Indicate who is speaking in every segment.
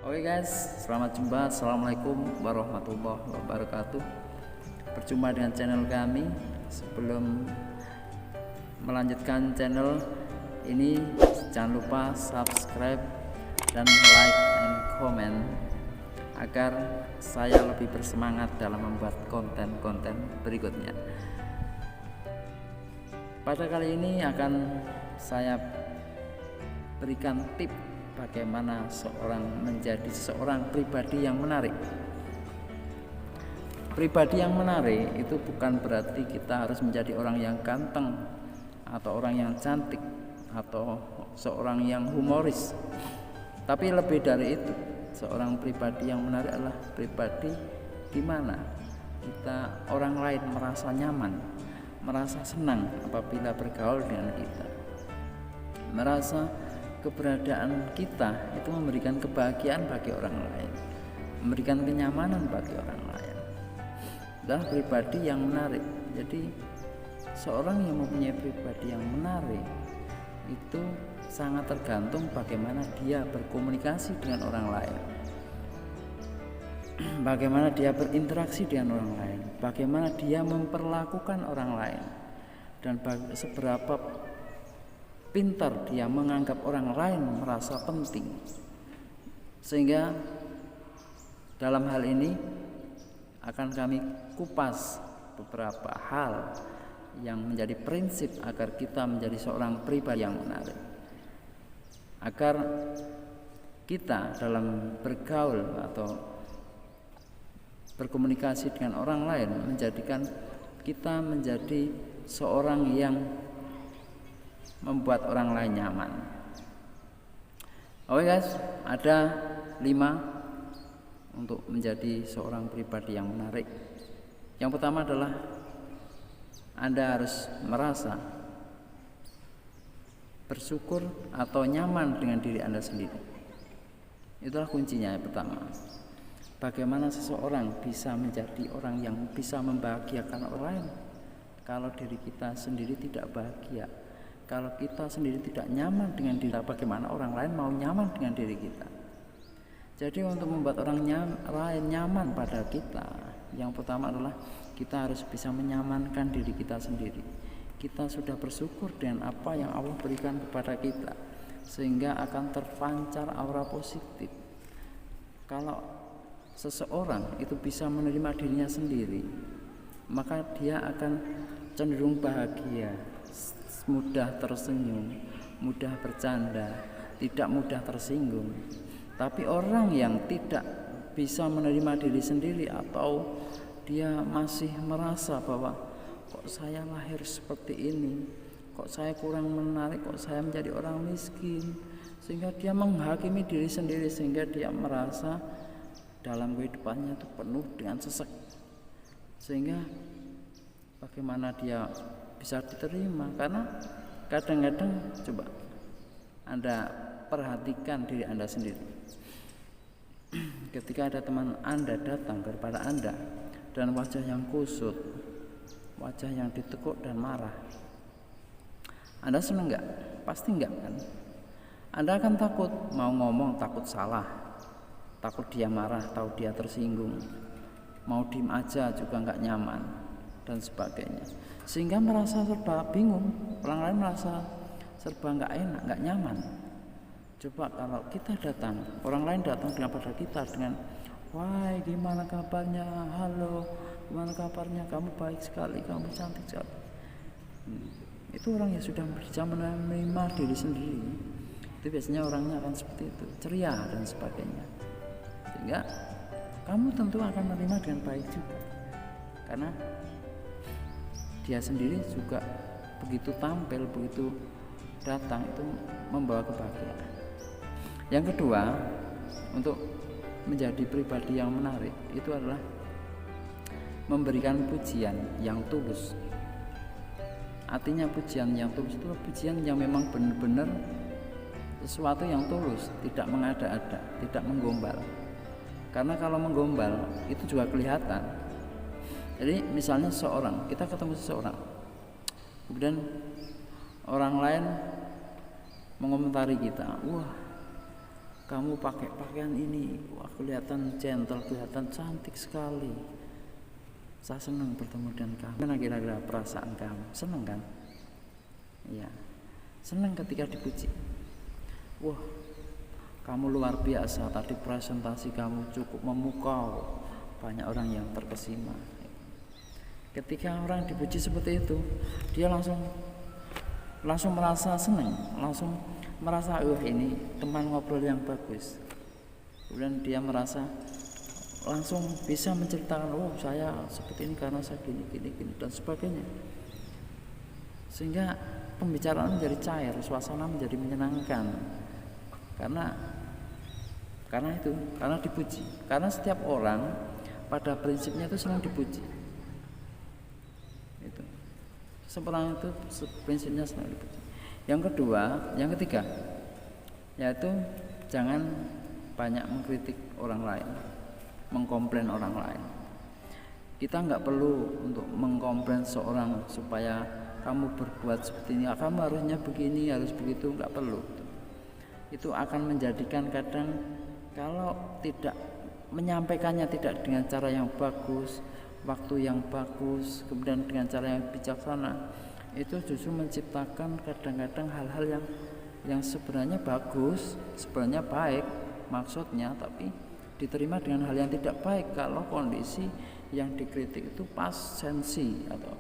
Speaker 1: Oke guys, selamat jumpa. Assalamualaikum warahmatullahi wabarakatuh. Berjumpa dengan channel kami. Sebelum melanjutkan channel ini, jangan lupa subscribe dan like and comment agar saya lebih bersemangat dalam membuat konten-konten berikutnya. Pada kali ini akan saya berikan tips bagaimana seorang menjadi seorang pribadi yang menarik. Pribadi yang menarik itu bukan berarti kita harus menjadi orang yang ganteng atau orang yang cantik atau seorang yang humoris. Tapi lebih dari itu, seorang pribadi yang menarik adalah pribadi di mana kita orang lain merasa nyaman, merasa senang apabila bergaul dengan kita. Merasa keberadaan kita itu memberikan kebahagiaan bagi orang lain, memberikan kenyamanan bagi orang lain. Adalah pribadi yang menarik. Jadi seorang yang mempunyai pribadi yang menarik itu sangat tergantung bagaimana dia berkomunikasi dengan orang lain, bagaimana dia berinteraksi dengan orang lain, bagaimana dia memperlakukan orang lain, dan seberapa pintar dia menganggap orang lain merasa penting. Sehingga dalam hal ini akan kami kupas beberapa hal yang menjadi prinsip agar kita menjadi seorang pribadi yang menarik, agar kita dalam bergaul atau berkomunikasi dengan orang lain menjadikan kita menjadi seorang yang membuat orang lain nyaman. Oke guys, ada 5 untuk menjadi seorang pribadi yang menarik. Yang pertama adalah Anda harus merasa bersyukur atau nyaman dengan diri Anda sendiri. Itulah kuncinya yang pertama. Bagaimana seseorang bisa menjadi orang yang bisa membahagiakan orang lain kalau diri kita sendiri tidak bahagia? Kalau kita sendiri tidak nyaman dengan diri, bagaimana orang lain mau nyaman dengan diri kita? Jadi untuk membuat orang lain nyaman pada kita, yang pertama adalah kita harus bisa menyamankan diri kita sendiri. Kita sudah bersyukur dengan apa yang Allah berikan kepada kita, sehingga akan terpancar aura positif. Kalau seseorang itu bisa menerima dirinya sendiri, maka dia akan cenderung bahagia, mudah tersenyum, mudah bercanda, tidak mudah tersinggung. Tapi orang yang tidak bisa menerima diri sendiri atau dia masih merasa bahwa kok saya lahir seperti ini, kok saya kurang menarik, kok saya menjadi orang miskin, sehingga dia menghakimi diri sendiri, sehingga dia merasa dalam kehidupannya itu penuh dengan sesek. Sehingga bagaimana dia bisa diterima? Karena kadang-kadang coba Anda perhatikan diri Anda sendiri. Ketika ada teman Anda datang kepada Anda dan wajah yang kusut, wajah yang ditekuk dan marah, Anda senang enggak? Pasti enggak kan? Anda akan takut, mau ngomong takut salah, takut dia marah, tahu dia tersinggung, mau diem aja juga enggak nyaman dan sebagainya, sehingga merasa serba bingung. Orang lain merasa serba nggak enak, nggak nyaman. Coba kalau kita datang, orang lain datang dengan pada kita dengan, wah gimana kabarnya, halo, gimana kabarnya, kamu baik sekali, kamu cantik sekali. Itu orang yang sudah bisa menerima diri sendiri. Itu biasanya orangnya akan seperti itu, ceria dan sebagainya. Sehingga kamu tentu akan menerima dengan baik juga, karena dia sendiri juga begitu tampil, begitu datang itu membawa kebahagiaan. Yang kedua, untuk menjadi pribadi yang menarik itu adalah memberikan pujian yang tulus. Artinya pujian yang tulus itu pujian yang memang benar-benar sesuatu yang tulus, tidak mengada-ada, tidak menggombal. Karena kalau menggombal itu juga kelihatan. Jadi misalnya kita ketemu seseorang, kemudian orang lain mengomentari kita, wah kamu pakai pakaian ini, wah kelihatan gentle, kelihatan cantik sekali. Saya senang bertemu dengan kamu. Mana kira-kira perasaan kamu? Senang kan? Iya, senang ketika dipuji. Wah, kamu luar biasa, tadi presentasi kamu cukup memukau, banyak orang yang terkesima. Ketika orang dipuji seperti itu, dia langsung merasa senang, langsung merasa ini teman ngobrol yang bagus. Kemudian dia merasa langsung bisa menceritakan, oh saya seperti ini karena saya gini dan sebagainya. Sehingga pembicaraan menjadi cair, suasana menjadi menyenangkan. Karena dipuji. Karena setiap orang pada prinsipnya itu senang dipuji. Itu. Seorang itu prinsipnya senang dipuji. Yang ketiga, yaitu jangan banyak mengkritik orang lain, mengkomplain orang lain. Kita nggak perlu untuk mengkomplain seorang supaya kamu berbuat seperti ini, kamu harusnya begini, harus begitu, nggak perlu. Itu akan menjadikan kadang kalau tidak menyampaikannya tidak dengan cara yang bagus, waktu yang bagus, kemudian dengan cara yang bijaksana, itu justru menciptakan kadang-kadang hal-hal yang sebenarnya bagus, sebenarnya baik maksudnya, tapi diterima dengan hal yang tidak baik kalau kondisi yang dikritik itu pas sensi. Atau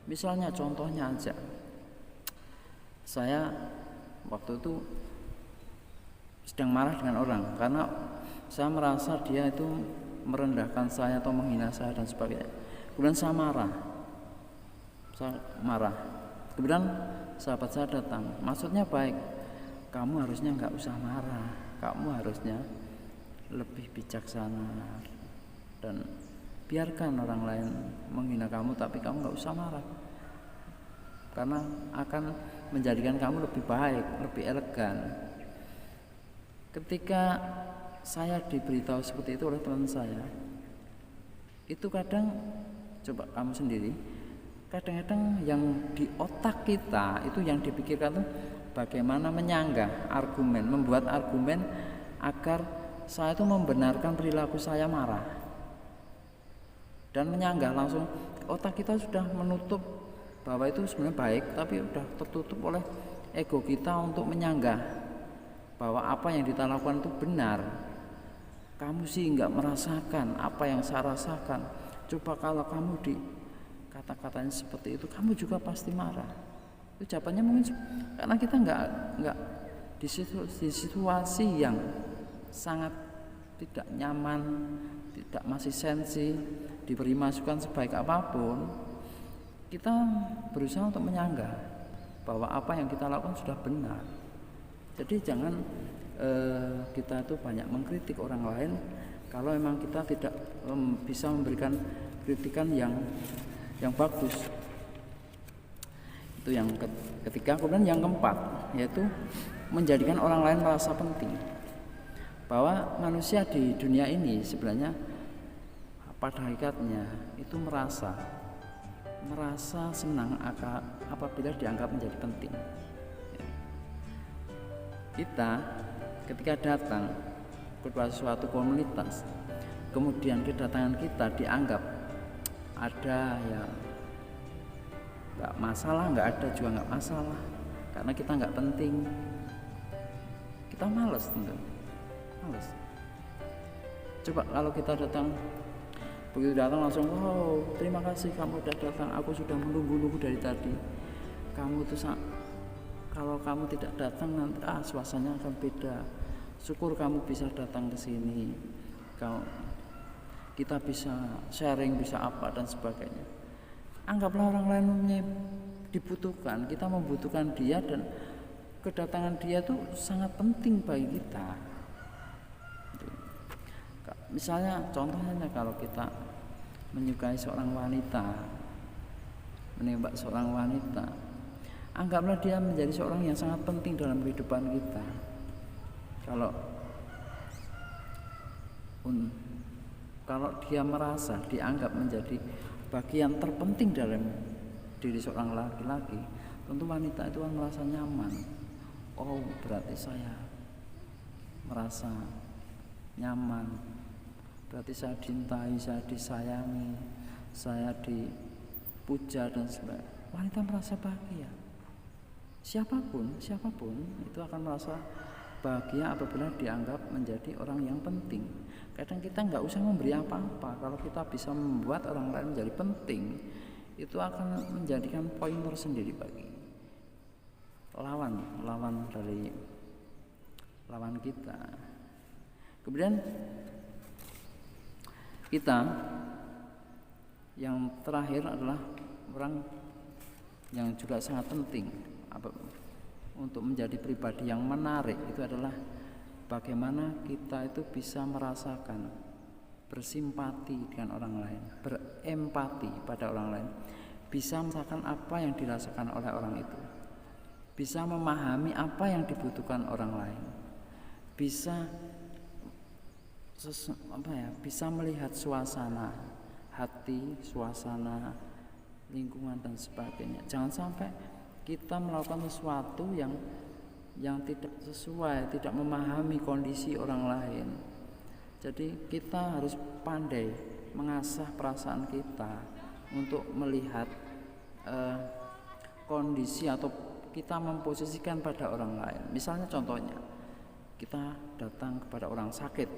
Speaker 1: misalnya contohnya aja, saya waktu itu sedang marah dengan orang karena saya merasa dia itu merendahkan saya atau menghina saya dan sebagainya. Kemudian saya marah. Kemudian sahabat saya datang, maksudnya baik, kamu harusnya nggak usah marah, kamu harusnya lebih bijaksana dan biarkan orang lain menghina kamu, tapi kamu nggak usah marah, karena akan menjadikan kamu lebih baik, lebih elegan. Ketika saya diberitahu seperti itu oleh teman saya, itu kadang, coba kamu sendiri, kadang-kadang yang di otak kita itu yang dipikirkan tuh bagaimana menyanggah argumen, membuat argumen agar saya itu membenarkan perilaku saya marah dan menyanggah. Langsung otak kita sudah menutup bahwa itu sebenarnya baik, tapi sudah tertutup oleh ego kita untuk menyanggah bahwa apa yang kita lakukan itu benar. Kamu sih nggak merasakan apa yang saya rasakan. Coba kalau kamu di kata-katanya seperti itu, kamu juga pasti marah. Itu jawabannya mungkin karena kita nggak di situasi yang sangat tidak nyaman, tidak masih sensi, diberi masukan sebaik apapun, kita berusaha untuk menyanggah bahwa apa yang kita lakukan sudah benar. Jadi jangan kita itu banyak mengkritik orang lain kalau memang kita tidak bisa memberikan kritikan yang bagus. Itu yang ketiga. Kemudian yang keempat, yaitu menjadikan orang lain merasa penting. Bahwa manusia di dunia ini sebenarnya pada hakikatnya itu merasa senang apabila dianggap menjadi penting. Kita ketika datang ke suatu komunitas, kemudian kedatangan kita dianggap ada ya nggak masalah, nggak ada juga nggak masalah, karena kita nggak penting, kita malas tentu. Coba kalau kita begitu datang langsung, wow terima kasih kamu sudah datang, aku sudah menunggu dari tadi. Kamu tuh kalau kamu tidak datang nanti suasananya akan beda. Syukur kamu bisa datang ke sini. Kita bisa sharing, bisa apa dan sebagainya. Anggaplah orang lain dibutuhkan, kita membutuhkan dia, dan kedatangan dia itu sangat penting bagi kita. Misalnya contohnya kalau kita menyukai seorang wanita, menembak seorang wanita, anggaplah dia menjadi seorang yang sangat penting dalam kehidupan kita. Kalau dia merasa dianggap menjadi bagian terpenting dalam diri seorang laki-laki, tentu wanita itu akan merasa nyaman. Oh berarti saya merasa nyaman, berarti saya cintai, saya disayangi, saya dipuja dan sebagainya. Wanita merasa bahagia. Siapapun itu akan merasa bahagia apabila dianggap menjadi orang yang penting. Kadang kita nggak usah memberi apa-apa, kalau kita bisa membuat orang lain menjadi penting, itu akan menjadikan poin tersendiri bagi lawan dari lawan kita. Kemudian kita yang terakhir adalah orang yang juga sangat penting untuk menjadi pribadi yang menarik, itu adalah bagaimana kita itu bisa merasakan, bersimpati dengan orang lain, berempati pada orang lain, bisa merasakan apa yang dirasakan oleh orang itu, bisa memahami apa yang dibutuhkan orang lain, bisa bisa melihat suasana hati, suasana lingkungan dan sebagainya. Jangan sampai kita melakukan sesuatu yang tidak sesuai, tidak memahami kondisi orang lain. Jadi kita harus pandai mengasah perasaan kita untuk melihat kondisi atau kita memposisikan pada orang lain. Misalnya contohnya, kita datang kepada orang sakit,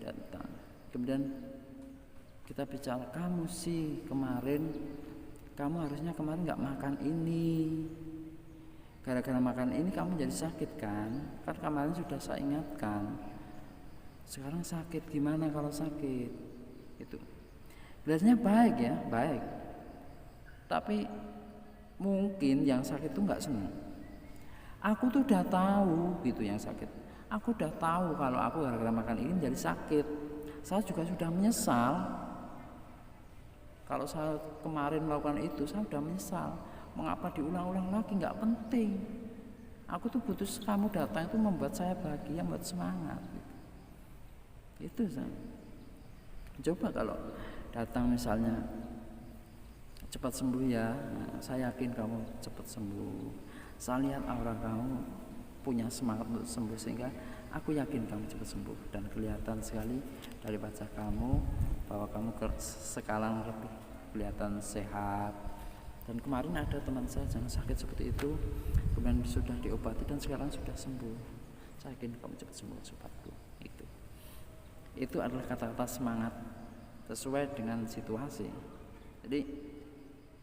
Speaker 1: datang, kemudian kita bicara, kamu harusnya kemarin nggak makan ini, gara-gara makan ini kamu jadi sakit kan kemarin sudah saya ingatkan, sekarang sakit, gimana kalau sakit? Itu biasanya baik ya, baik, tapi mungkin yang sakit itu nggak senang. Aku tuh udah tahu gitu, yang sakit, aku udah tahu kalau aku gara-gara makan ini jadi sakit, saya juga sudah menyesal. Kalau saya kemarin melakukan itu, saya sudah menyesal. Mengapa diulang-ulang lagi? Nggak penting. Aku tuh butuh kamu datang itu membuat saya bahagia, membuat semangat. Itu saya. Coba kalau datang misalnya, cepat sembuh ya. Nah, saya yakin kamu cepat sembuh. Saya lihat aura kamu punya semangat untuk sembuh, sehingga aku yakin kamu cepat sembuh. Dan kelihatan sekali dari wajah kamu bahwa kamu sekarang lebih kelihatan sehat. Dan kemarin ada teman saya yang sakit seperti itu, kemudian sudah diobati dan sekarang sudah sembuh. Saya yakin kamu cepat sembuh, sobatku. Itu adalah kata-kata semangat sesuai dengan situasi. Jadi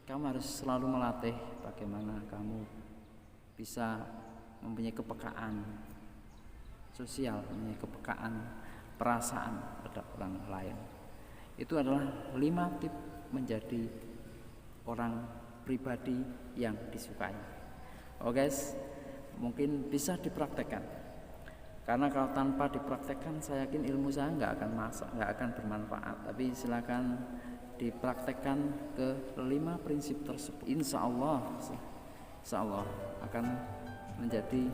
Speaker 1: kamu harus selalu melatih bagaimana kamu bisa mempunyai kepekaan sosial, mempunyai kepekaan perasaan pada orang lain. Itu adalah 5 tip menjadi orang pribadi yang disukai. Oke guys, mungkin bisa dipraktekkan. Karena kalau tanpa dipraktekkan, saya yakin ilmu saya nggak akan bermanfaat. Tapi silakan dipraktekkan ke 5 prinsip tersebut. Insya Allah akan menjadi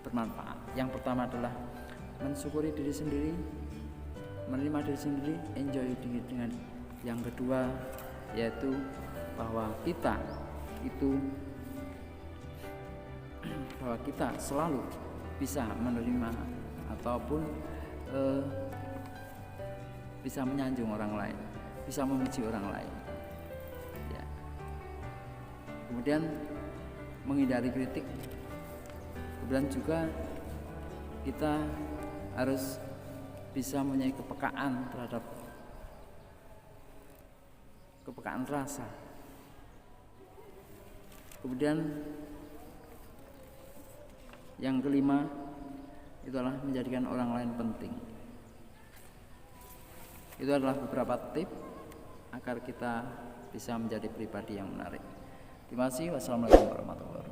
Speaker 1: bermanfaat. Yang pertama adalah mensyukuri diri sendiri, menerima diri sendiri, enjoy diri dengan. Yang kedua yaitu bahwa kita selalu bisa menerima ataupun bisa menyanjung orang lain, bisa memuji orang lain ya. Kemudian menghindari kritik. Kemudian juga kita harus bisa mempunyai kepekaan terhadap kepekaan rasa. Kemudian yang kelima itulah menjadikan orang lain penting. Itu adalah beberapa tip agar kita bisa menjadi pribadi yang menarik. Terima kasih. Wassalamualaikum warahmatullahi wabarakatuh.